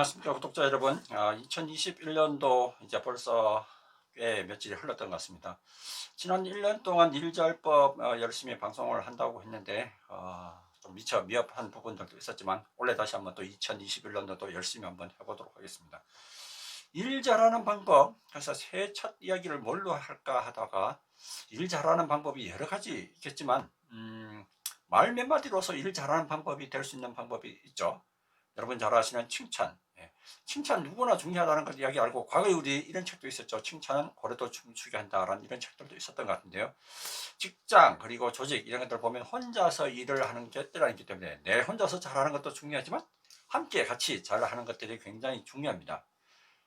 안녕하십니까 구독자 여러분. 2021년도 이제 벌써 꽤 며칠이 흘렀던 것 같습니다. 지난 1년 동안 일잘법 열심히 방송을 한다고 했는데 좀 미처 미흡한 부분들도 있었지만 올해 다시 한번 또 2021년도도 열심히 한번 해보도록 하겠습니다. 일 잘하는 방법, 그래서 새해 첫 이야기를 뭘로 할까 하다가 일 잘하는 방법이 여러 가지 있겠지만 말 몇 마디로서 일 잘하는 방법이 될 수 있는 방법이 있죠. 여러분 잘 아시는 칭찬. 칭찬 누구나 중요하다는 걸 이야기 알고, 과거에 우리 이런 책도 있었죠. 칭찬은 고래도 춤추게 한다라는 이런 책들도 있었던 것 같은데요. 직장 그리고 조직 이런 것들 보면 혼자서 일을 하는 게 아니기 때문에 내 혼자서 잘하는 것도 중요하지만 함께 같이 잘하는 것들이 굉장히 중요합니다.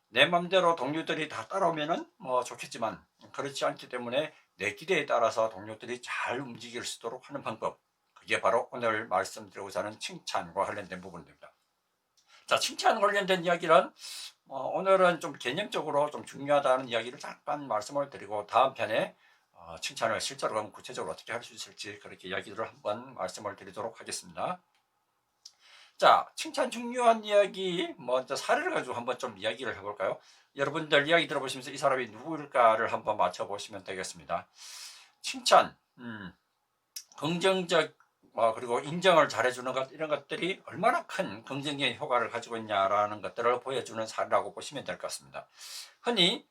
내 맘대로 동료들이 다 따라오면은 뭐 좋겠지만 그렇지 않기 때문에 내 기대에 따라서 동료들이 잘 움직일 수 있도록 하는 방법, 그게 바로 오늘 말씀드리고자 하는 칭찬과 관련된 부분입니다. 자, 칭찬 관련된 이야기는 오늘은 좀 개념적으로 좀 중요하다는 이야기를 잠깐 말씀을 드리고, 다음 편에 칭찬을 실제로 그럼 구체적으로 어떻게 할 수 있을지 그렇게 이야기들을 한번 말씀을 드리도록 하겠습니다. 자, 칭찬 중요한 이야기, 먼저 사례를 가지고 한번 좀 이야기를 해볼까요? 여러분들 이야기 들어보시면서 이 사람이 누구일까를 한번 맞춰보시면 되겠습니다. 칭찬, 긍정적 그리고 인정을 잘해주는 것, 이런 것들이 얼마나 큰 긍정적인 효과를 가지고 있냐라는 것들을 보여주는 사례라고 보시면 될 것 같습니다. 흔히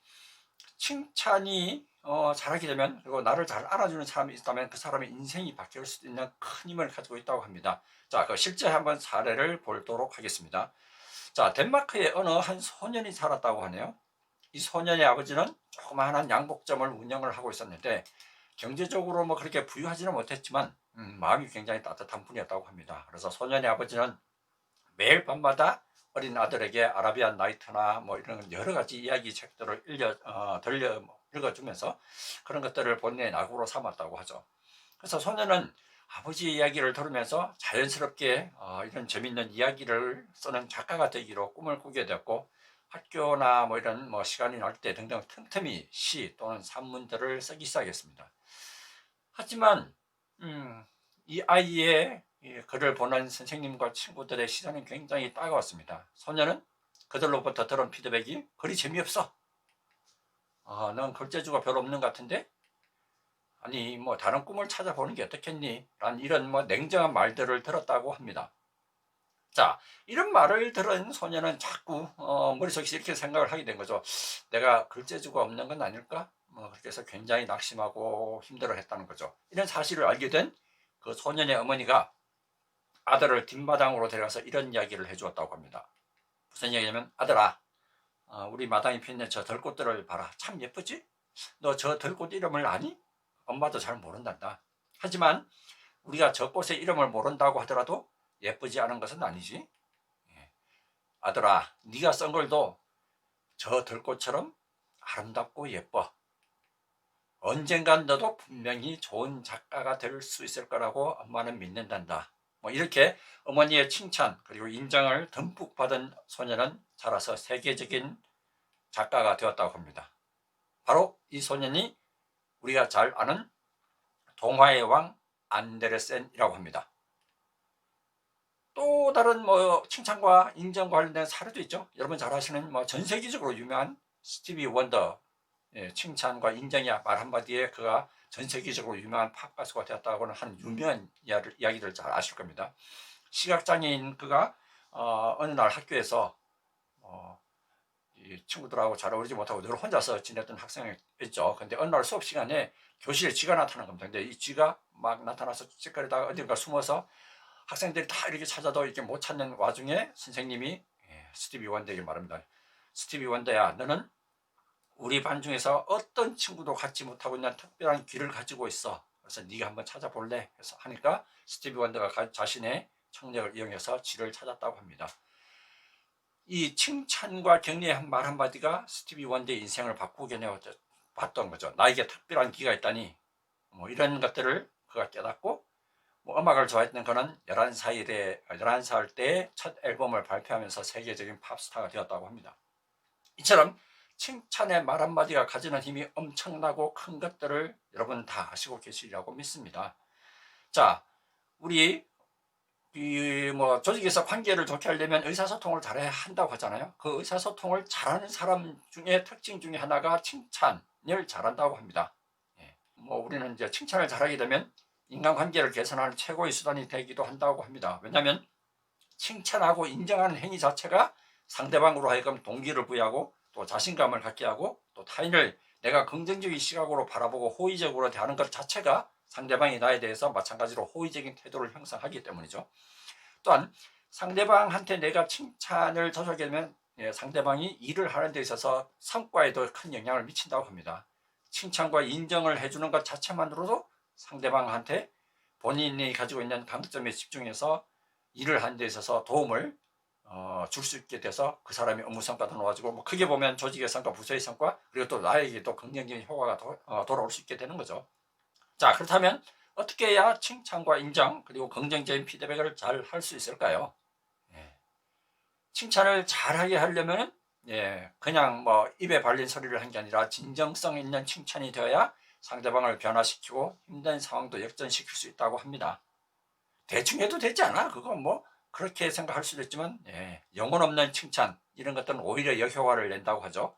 칭찬이 잘하게 되면, 그리고 나를 잘 알아주는 사람이 있다면 그 사람의 인생이 바뀔 수 있는 큰 힘을 가지고 있다고 합니다. 자, 그 실제 한번 사례를 보도록 하겠습니다. 자, 덴마크에 어느 한 소년이 살았다고 하네요. 이 소년의 아버지는 조그마한 양복점을 운영을 하고 있었는데 경제적으로 뭐 그렇게 부유하지는 못했지만 마음이 굉장히 따뜻한 분이었다고 합니다. 그래서 소년의 아버지는 매일 밤마다 어린 아들에게 아라비안 나이트나 뭐 이런 여러 가지 이야기 책들을 들려 읽어주면서 그런 것들을 본인의 낙으로 삼았다고 하죠. 그래서 소년은 아버지의 이야기를 들으면서 자연스럽게 이런 재밌는 이야기를 쓰는 작가가 되기로 꿈을 꾸게 되었고, 학교나 뭐 이런 뭐 시간이 날 때 등등 틈틈이 시 또는 산문들을 쓰기 시작했습니다. 하지만 이 아이의 글을 보는 선생님과 친구들의 시선은 굉장히 따가웠습니다. 소녀는 그들로부터 들은 피드백이 글이 재미없어. 넌 글재주가 별로 없는 것 같은데? 아니 뭐 다른 꿈을 찾아보는 게 어떻겠니? 라는 이런 뭐 냉정한 말들을 들었다고 합니다. 자, 이런 말을 들은 소녀는 자꾸 머릿속에서 이렇게 생각을 하게 된 거죠. 내가 글재주가 없는 건 아닐까? 그렇게 해서 굉장히 낙심하고 힘들어했다는 거죠. 이런 사실을 알게 된 그 소년의 어머니가 아들을 뒷마당으로 데려가서 이런 이야기를 해주었다고 합니다. 무슨 이야기냐면, 아들아, 우리 마당에 피는 저 들꽃들을 봐라. 참 예쁘지? 너 저 들꽃 이름을 아니? 엄마도 잘 모른단다. 하지만 우리가 저 꽃의 이름을 모른다고 하더라도 예쁘지 않은 것은 아니지. 아들아, 네가 쓴 글도 저 들꽃처럼 아름답고 예뻐. 언젠간 너도 분명히 좋은 작가가 될 수 있을 거라고 엄마는 믿는단다. 뭐 이렇게 어머니의 칭찬 그리고 인정을 듬뿍 받은 소녀는 자라서 세계적인 작가가 되었다고 합니다. 바로 이 소년이 우리가 잘 아는 동화의 왕 안데르센이라고 합니다. 또 다른 뭐 칭찬과 인정 관련된 사례도 있죠. 여러분 잘 아시는 뭐 전 세계적으로 유명한 스티비 원더, 칭찬과 인정이 말 한마디에 그가 전 세계적으로 유명한 팝 가수가 되었다고는 한 유명한 이야기를 잘 아실 겁니다. 시각장애인 그가 어느 날 학교에서 이 친구들하고 잘 어울리지 못하고 늘 혼자서 지냈던 학생이었죠. 근데 어느 날 수업 시간에 교실에 쥐가 나타난 겁니다. 근데 이 쥐가 막 나타나서 찌꺼리다가 어딘가 숨어서 학생들이 다 이렇게 찾아도 이렇게 못 찾는 와중에 선생님이 스티비 원더에게 말합니다. 스티비 원더야, 너는 우리 반 중에서 어떤 친구도 갖지 못하고 있는 특별한 귀를 가지고 있어. 그래서 네가 한번 찾아볼래? 그래서 하니까 스티비 원더가 자신의 청력을 이용해서 쥐를 찾았다고 합니다. 이 칭찬과 격려의 말 한마디가 스티비 원더의 인생을 바꾸게 봤던 거죠. 나에게 특별한 귀가 있다니, 뭐 이런 것들을 그가 깨닫고, 뭐 음악을 좋아했던 그는 11살 때 첫 앨범을 발표하면서 세계적인 팝스타가 되었다고 합니다. 이처럼 칭찬의 말 한마디가 가지는 힘이 엄청나고 큰 것들을 여러분 다 아시고 계시리라고 믿습니다. 자, 우리 이 뭐 조직에서 관계를 좋게 하려면 의사소통을 잘해야 한다고 하잖아요. 그 의사소통을 잘하는 사람 중에 특징 중에 하나가 칭찬을 잘한다고 합니다. 예. 뭐 우리는 이제 칭찬을 잘하게 되면 인간관계를 개선하는 최고의 수단이 되기도 한다고 합니다. 왜냐하면 칭찬하고 인정하는 행위 자체가 상대방으로 하여금 동기를 부여하고 또 자신감을 갖게 하고 또 타인을 내가 긍정적인 시각으로 바라보고 호의적으로 대하는 것 자체가 상대방이 나에 대해서 마찬가지로 호의적인 태도를 형성하기 때문이죠. 또한 상대방한테 내가 칭찬을 자주 하게 되면 상대방이 일을 하는 데 있어서 성과에도 큰 영향을 미친다고 합니다. 칭찬과 인정을 해주는 것 자체만으로도 상대방한테 본인이 가지고 있는 강점에 집중해서 일을 하는 데 있어서 도움을 줄 수 있게 돼서 그 사람의 업무 성과도 높아지고 뭐 크게 보면 조직의 성과, 부서의 성과, 그리고 또 나에게도 긍정적인 효과가 돌아올 수 있게 되는 거죠. 자, 그렇다면 어떻게 해야 칭찬과 인정 그리고 긍정적인 피드백을 잘 할 수 있을까요? 예. 칭찬을 잘하게 하려면 그냥 뭐 입에 발린 소리를 한 게 아니라 진정성 있는 칭찬이 되어야 상대방을 변화시키고 힘든 상황도 역전시킬 수 있다고 합니다. 대충 해도 되지 않아? 그건 뭐 그렇게 생각할 수도 있지만 영혼 없는 칭찬 이런 것들은 오히려 역효과를 낸다고 하죠.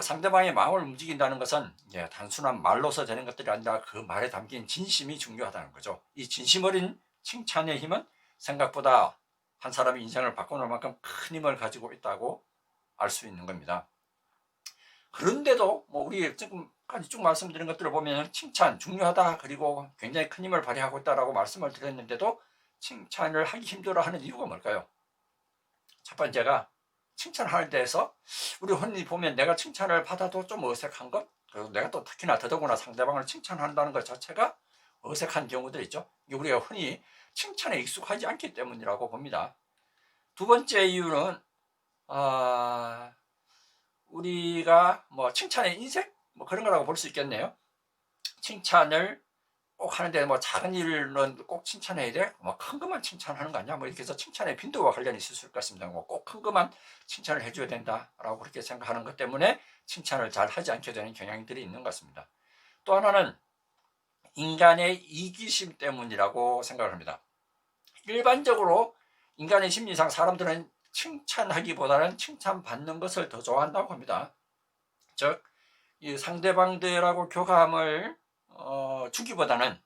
상대방의 마음을 움직인다는 것은 단순한 말로서 되는 것들이 아니라 그 말에 담긴 진심이 중요하다는 거죠. 이 진심 어린 칭찬의 힘은 생각보다 한 사람의 인생을 바꿔놓을 만큼 큰 힘을 가지고 있다고 알 수 있는 겁니다. 그런데도 뭐 우리 지금까지 쭉 말씀드린 것들을 보면 칭찬 중요하다 그리고 굉장히 큰 힘을 발휘하고 있다라고 말씀을 드렸는데도 칭찬을 하기 힘들어하는 이유가 뭘까요? 첫 번째가 칭찬하는 데에서 우리 흔히 보면 내가 칭찬을 받아도 좀 어색한 것, 그리고 내가 또 특히나 더더구나 상대방을 칭찬한다는 것 자체가 어색한 경우도 있죠. 우리가 흔히 칭찬에 익숙하지 않기 때문이라고 봅니다. 두 번째 이유는 우리가 뭐 칭찬의 인색 뭐 그런 거라고 볼 수 있겠네요. 칭찬을 꼭 하는데 뭐 작은 일은 꼭 칭찬해야 돼? 뭐 큰 것만 칭찬하는 거 아니야? 뭐 이렇게 해서 칭찬의 빈도와 관련이 있을 것 같습니다. 뭐 꼭 큰 것만 칭찬을 해줘야 된다라고 그렇게 생각하는 것 때문에 칭찬을 잘 하지 않게 되는 경향들이 있는 것 같습니다. 또 하나는 인간의 이기심 때문이라고 생각을 합니다. 일반적으로 인간의 심리상 사람들은 칭찬하기보다는 칭찬받는 것을 더 좋아한다고 합니다. 즉, 이 상대방들하고 교감을 주기보다는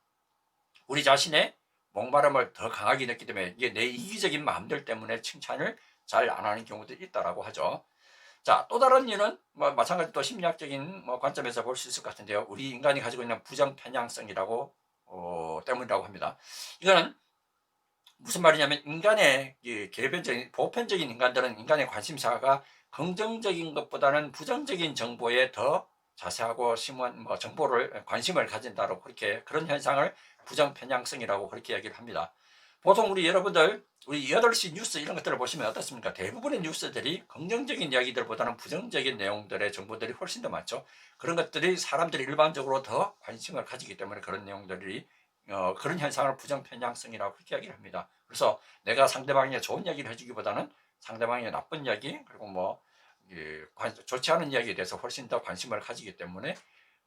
우리 자신의 목마름을 더 강하게 느끼기 때문에 이게 내 이기적인 마음들 때문에 칭찬을 잘 안 하는 경우도 있다라고 하죠. 자, 또 다른 이유는 뭐 마찬가지 또 심리학적인 관점에서 볼 수 있을 것 같은데요. 우리 인간이 가지고 있는 부정 편향성이라고 때문이라고 합니다. 이거는 무슨 말이냐면 인간의 개변적인 보편적인 인간들은 인간의 관심사가 긍정적인 것보다는 부정적인 정보에 더 자세하고 심한 정보를 관심을 가진다고 그렇게 그런 현상을 부정 편향성이라고 그렇게 이야기를 합니다. 보통 우리 여러분들 우리 8시 뉴스 이런 것들을 보시면 어떻습니까? 대부분의 뉴스들이 긍정적인 이야기들보다는 부정적인 내용들의 정보들이 훨씬 더 많죠. 그런 것들이 사람들이 일반적으로 더 관심을 가지기 때문에 그런 내용들이 그런 현상을 부정 편향성이라고 그렇게 이야기를 합니다. 그래서 내가 상대방에게 좋은 이야기를 해주기보다는 상대방의 나쁜 이야기 그리고 뭐 좋지 않은 이야기에 대해서 훨씬 더 관심을 가지기 때문에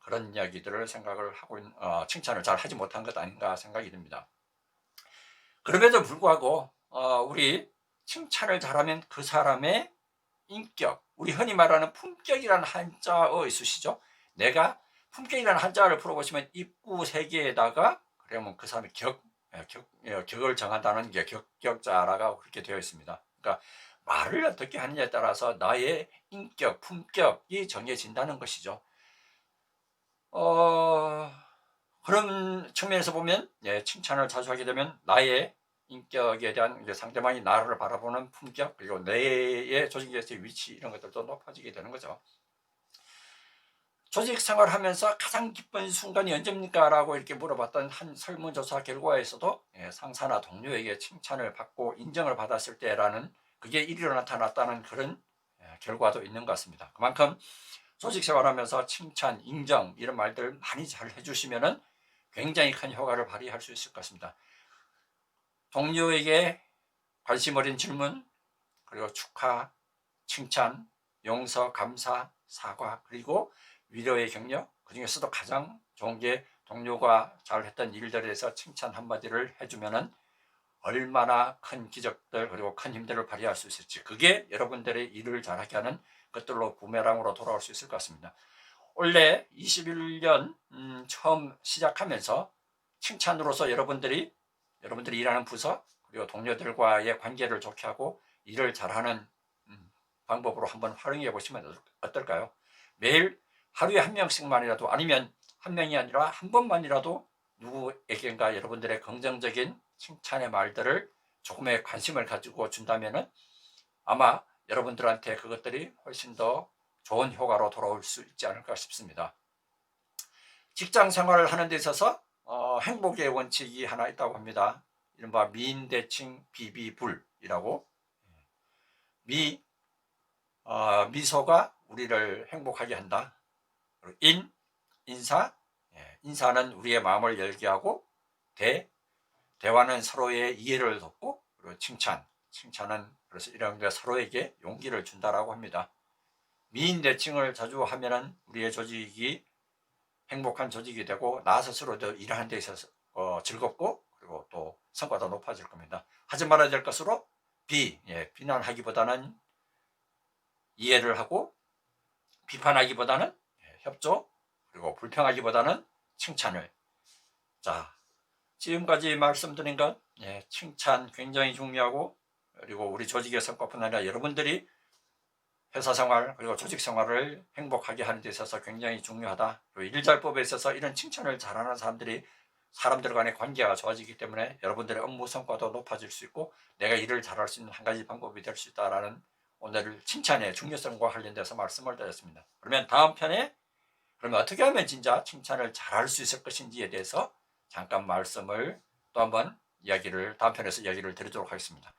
그런 이야기들을 생각을 하고 칭찬을 잘 하지 못한 것 아닌가 생각이 듭니다. 그럼에도 불구하고 우리 칭찬을 잘하면 그 사람의 인격, 우리 흔히 말하는 품격이라는 한자어 있으시죠? 내가 품격이라는 한자를 풀어보시면 입구 세 개에다가 그러면 그 사람의 격을 정한다는 게 격자라고 그렇게 되어 있습니다. 그러니까 말을 어떻게 하느냐에 따라서 나의 인격, 품격이 정해진다는 것이죠. 그런 측면에서 보면 칭찬을 자주 하게 되면 나의 인격에 대한 상대방이 나를 바라보는 품격 그리고 내의 조직에서의 위치 이런 것들도 높아지게 되는 거죠. 조직 생활을 하면서 가장 기쁜 순간이 언제입니까? 라고 이렇게 물어봤던 한 설문조사 결과에서도 상사나 동료에게 칭찬을 받고 인정을 받았을 때라는 그게 1위로 나타났다는 그런 결과도 있는 것 같습니다. 그만큼 조직 생활하면서 칭찬, 인정 이런 말들 많이 잘 해주시면은 굉장히 큰 효과를 발휘할 수 있을 것 같습니다. 동료에게 관심 어린 질문, 그리고 축하, 칭찬, 용서, 감사, 사과, 그리고 위로의 격려, 그 중에서도 가장 좋은 게 동료가 잘했던 일들에 대해서 칭찬 한마디를 해주면은 얼마나 큰 기적들 그리고 큰 힘들을 발휘할 수 있을지, 그게 여러분들의 일을 잘하게 하는 것들로 부메랑으로 돌아올 수 있을 것 같습니다. 원래 21년 처음 시작하면서 칭찬으로서 여러분들이 일하는 부서 그리고 동료들과의 관계를 좋게 하고 일을 잘하는 방법으로 한번 활용해 보시면 어떨까요? 매일 하루에 한 명씩만이라도, 아니면 한 명이 아니라 한 번만이라도 누구에게인가 여러분들의 긍정적인 칭찬의 말들을 조금의 관심을 가지고 준다면 아마 여러분들한테 그것들이 훨씬 더 좋은 효과로 돌아올 수 있지 않을까 싶습니다. 직장 생활을 하는 데 있어서 행복의 원칙이 하나 있다고 합니다. 이른바 미인대칭 비비불이라고. 미소가 우리를 행복하게 한다. 인사, 인사는 우리의 마음을 열게 하고, 대화는 서로의 이해를 돕고, 그리고 칭찬은 그래서 이런 게 서로에게 용기를 준다라고 합니다. 미인 대칭을 자주 하면은 우리의 조직이 행복한 조직이 되고 나 스스로도 일하는 데 있어서 즐겁고 그리고 또 성과도 높아질 겁니다. 하지 말아야 될 것으로 비난하기보다는 이해를 하고, 비판하기보다는 협조, 그리고 불평하기보다는 칭찬을. 자, 지금까지 말씀드린 것, 칭찬 굉장히 중요하고, 그리고 우리 조직의 성과뿐 아니라 여러분들이 회사 생활 그리고 조직 생활을 행복하게 하는 데 있어서 굉장히 중요하다. 그리고 일잘법에 있어서 이런 칭찬을 잘하는 사람들 간의 관계가 좋아지기 때문에 여러분들의 업무 성과도 높아질 수 있고 내가 일을 잘할 수 있는 한 가지 방법이 될 수 있다라는 오늘 칭찬의 중요성과 관련돼서 말씀을 드렸습니다. 그러면 다음 편에 그러면 어떻게 하면 진짜 칭찬을 잘할 수 있을 것인지에 대해서 잠깐 말씀을 또 한번 다음 편에서 이야기를 드리도록 하겠습니다.